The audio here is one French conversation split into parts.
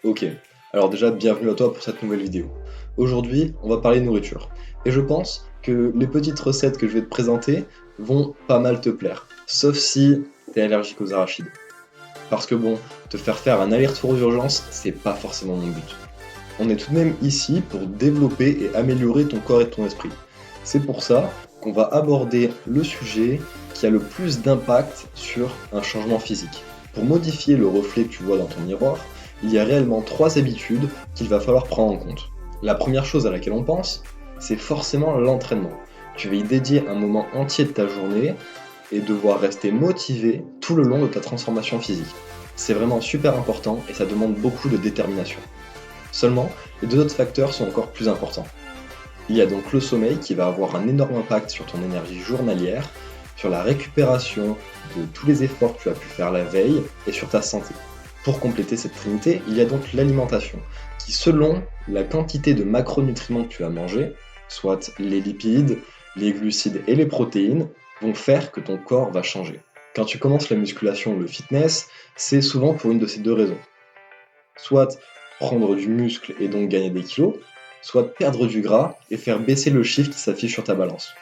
Ok, alors déjà bienvenue à toi pour cette nouvelle vidéo. Aujourd'hui, on va parler nourriture. Et je pense que les petites recettes que je vais te présenter vont pas mal te plaire. Sauf si t'es allergique aux arachides. Parce que bon, te faire un aller-retour d'urgence, c'est pas forcément mon but. On est tout de même ici pour développer et améliorer ton corps et ton esprit. C'est pour ça qu'on va aborder le sujet qui a le plus d'impact sur un changement physique. Pour modifier le reflet que tu vois dans ton miroir, il y a réellement 3 habitudes qu'il va falloir prendre en compte. La première chose à laquelle on pense, c'est forcément l'entraînement. Tu vas y dédier un moment entier de ta journée et devoir rester motivé tout le long de ta transformation physique. C'est vraiment super important et ça demande beaucoup de détermination. Seulement, les deux autres facteurs sont encore plus importants. Il y a donc le sommeil qui va avoir un énorme impact sur ton énergie journalière, sur la récupération de tous les efforts que tu as pu faire la veille et sur ta santé. Pour compléter cette trinité, il y a donc l'alimentation, qui selon la quantité de macronutriments que tu as mangé, soit les lipides, les glucides et les protéines, vont faire que ton corps va changer. Quand tu commences la musculation ou le fitness, c'est souvent pour une de ces deux raisons. Soit prendre du muscle et donc gagner des kilos, soit perdre du gras et faire baisser le chiffre qui s'affiche sur ta balance.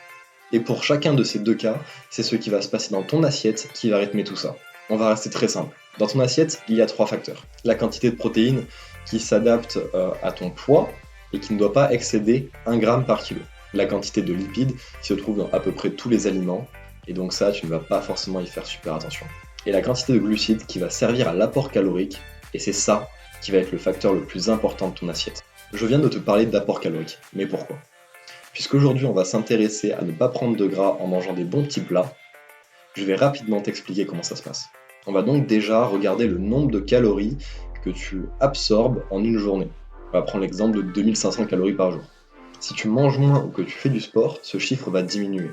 Et pour chacun de ces deux cas, c'est ce qui va se passer dans ton assiette qui va rythmer tout ça. On va rester très simple. Dans ton assiette, il y a 3 facteurs. La quantité de protéines qui s'adapte à ton poids et qui ne doit pas excéder 1 gramme par kilo. La quantité de lipides qui se trouve dans à peu près tous les aliments, et donc ça, tu ne vas pas forcément y faire super attention. Et la quantité de glucides qui va servir à l'apport calorique, et c'est ça qui va être le facteur le plus important de ton assiette. Je viens de te parler d'apport calorique, mais pourquoi ? Puisqu'aujourd'hui on va s'intéresser à ne pas prendre de gras en mangeant des bons petits plats, je vais rapidement t'expliquer comment ça se passe. On va donc déjà regarder le nombre de calories que tu absorbes en une journée. On va prendre l'exemple de 2500 calories par jour. Si tu manges moins ou que tu fais du sport, ce chiffre va diminuer.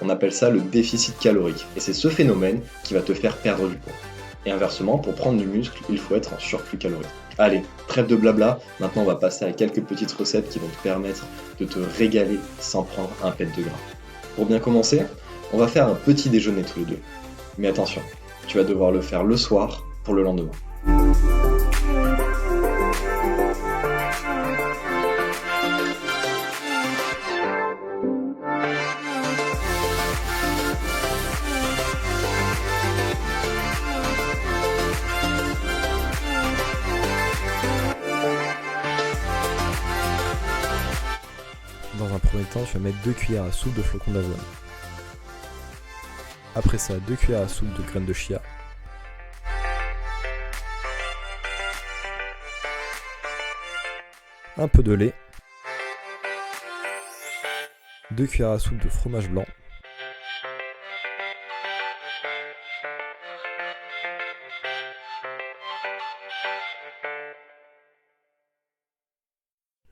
On appelle ça le déficit calorique, et c'est ce phénomène qui va te faire perdre du poids. Et inversement, pour prendre du muscle, il faut être en surplus calorique. Allez, trêve de blabla, maintenant on va passer à quelques petites recettes qui vont te permettre de te régaler sans prendre un pet de gras. Pour bien commencer, on va faire un petit déjeuner tous les deux. Mais attention, tu vas devoir le faire le soir pour le lendemain. Dans un premier temps, tu vas mettre 2 cuillères à soupe de flocons d'avoine. Après ça, 2 cuillères à soupe de graines de chia. Un peu de lait. 2 cuillères à soupe de fromage blanc.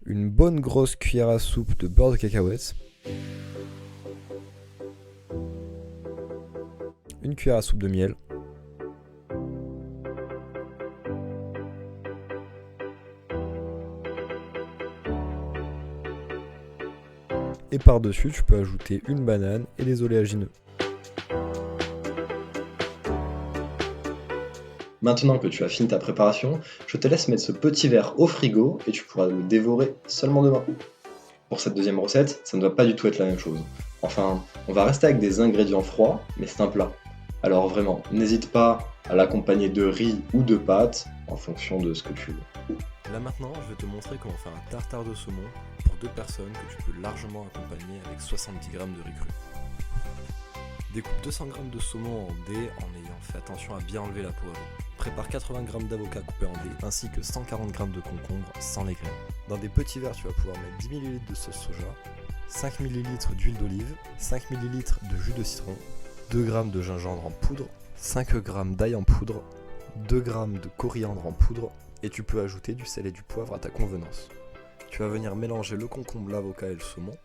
Une bonne grosse cuillère à soupe de beurre de cacahuète. Une cuillère à soupe de miel. Et par-dessus, tu peux ajouter une banane et des oléagineux. Maintenant que tu as fini ta préparation, je te laisse mettre ce petit verre au frigo et tu pourras le dévorer seulement demain. Pour cette deuxième recette, ça ne doit pas du tout être la même chose. Enfin, on va rester avec des ingrédients froids, mais c'est un plat. Alors vraiment, n'hésite pas à l'accompagner de riz ou de pâtes, en fonction de ce que tu veux. Là maintenant, je vais te montrer comment faire un tartare de saumon pour 2 personnes que tu peux largement accompagner avec 70 g de riz cru. Découpe 200 g de saumon en dés en ayant fait attention à bien enlever la peau avant. Prépare 80 g d'avocat coupé en dés ainsi que 140 g de concombre sans les graines. Dans des petits verres, tu vas pouvoir mettre 10 ml de sauce soja, 5 ml d'huile d'olive, 5 ml de jus de citron, 2 g de gingembre en poudre, 5 g d'ail en poudre, 2 g de coriandre en poudre et tu peux ajouter du sel et du poivre à ta convenance. Tu vas venir mélanger le concombre, l'avocat et le saumon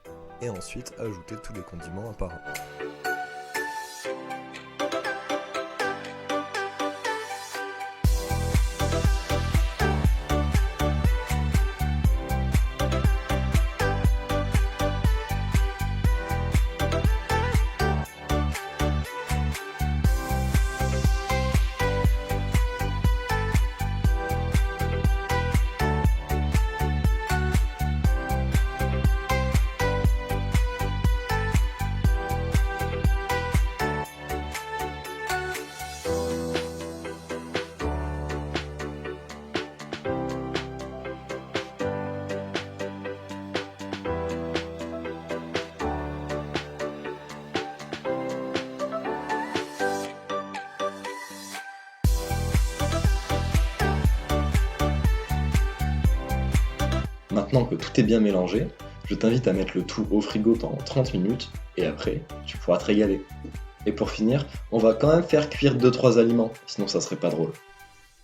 et ensuite ajouter tous les condiments un par un. Maintenant que tout est bien mélangé, je t'invite à mettre le tout au frigo pendant 30 minutes et après, tu pourras te régaler. Et pour finir, on va quand même faire cuire 2-3 aliments, sinon ça serait pas drôle.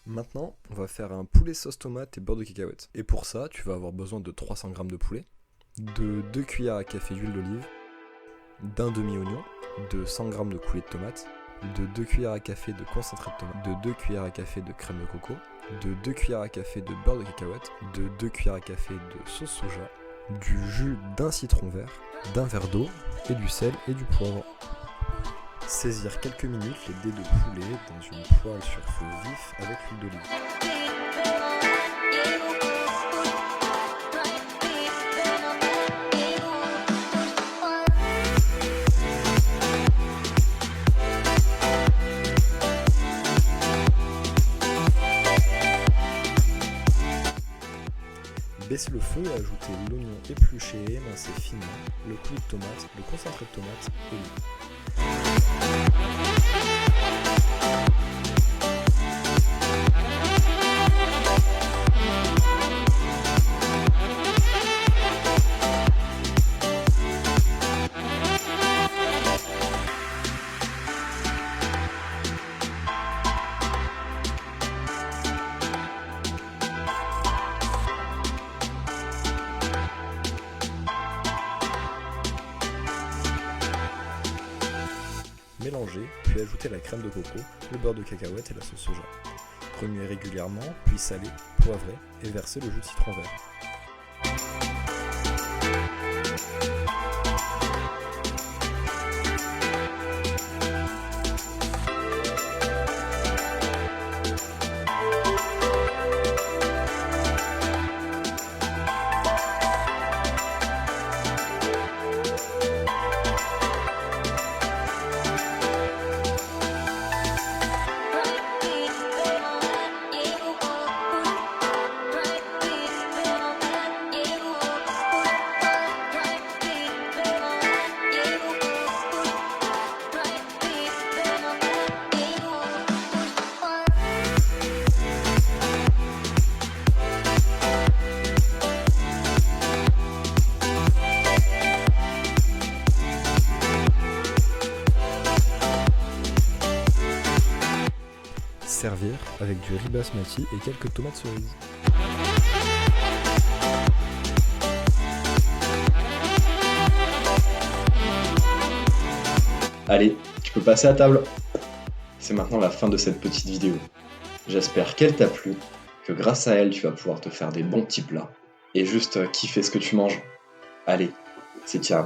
Maintenant, on va faire un poulet sauce tomate et beurre de cacahuète. Et pour ça, tu vas avoir besoin de 300 g de poulet, de 2 cuillères à café d'huile d'olive, d'un demi-oignon, de 100 g de coulée de tomate, de 2 cuillères à café de concentré de tomate, de 2 cuillères à café de crème de coco, de 2 cuillères à café de beurre de cacahuète, de 2 cuillères à café de sauce soja, du jus d'un citron vert, d'un verre d'eau et du sel et du poivre. Saisir quelques minutes les dés de poulet dans une poêle sur feu vif avec l'huile d'olive. Baissez le feu et ajoutez l'oignon épluché et émincé finement, le coulis de tomate, le concentré de tomate et l'huile. Mélangez, puis ajoutez la crème de coco, le beurre de cacahuète et la sauce soja. Remuez régulièrement, puis salez, poivrez et versez le jus de citron vert. Servir avec du riz basmati et quelques tomates cerises. Allez, tu peux passer à table. C'est maintenant la fin de cette petite vidéo. J'espère qu'elle t'a plu, que grâce à elle, tu vas pouvoir te faire des bons petits plats et juste kiffer ce que tu manges. Allez, c'est ciao.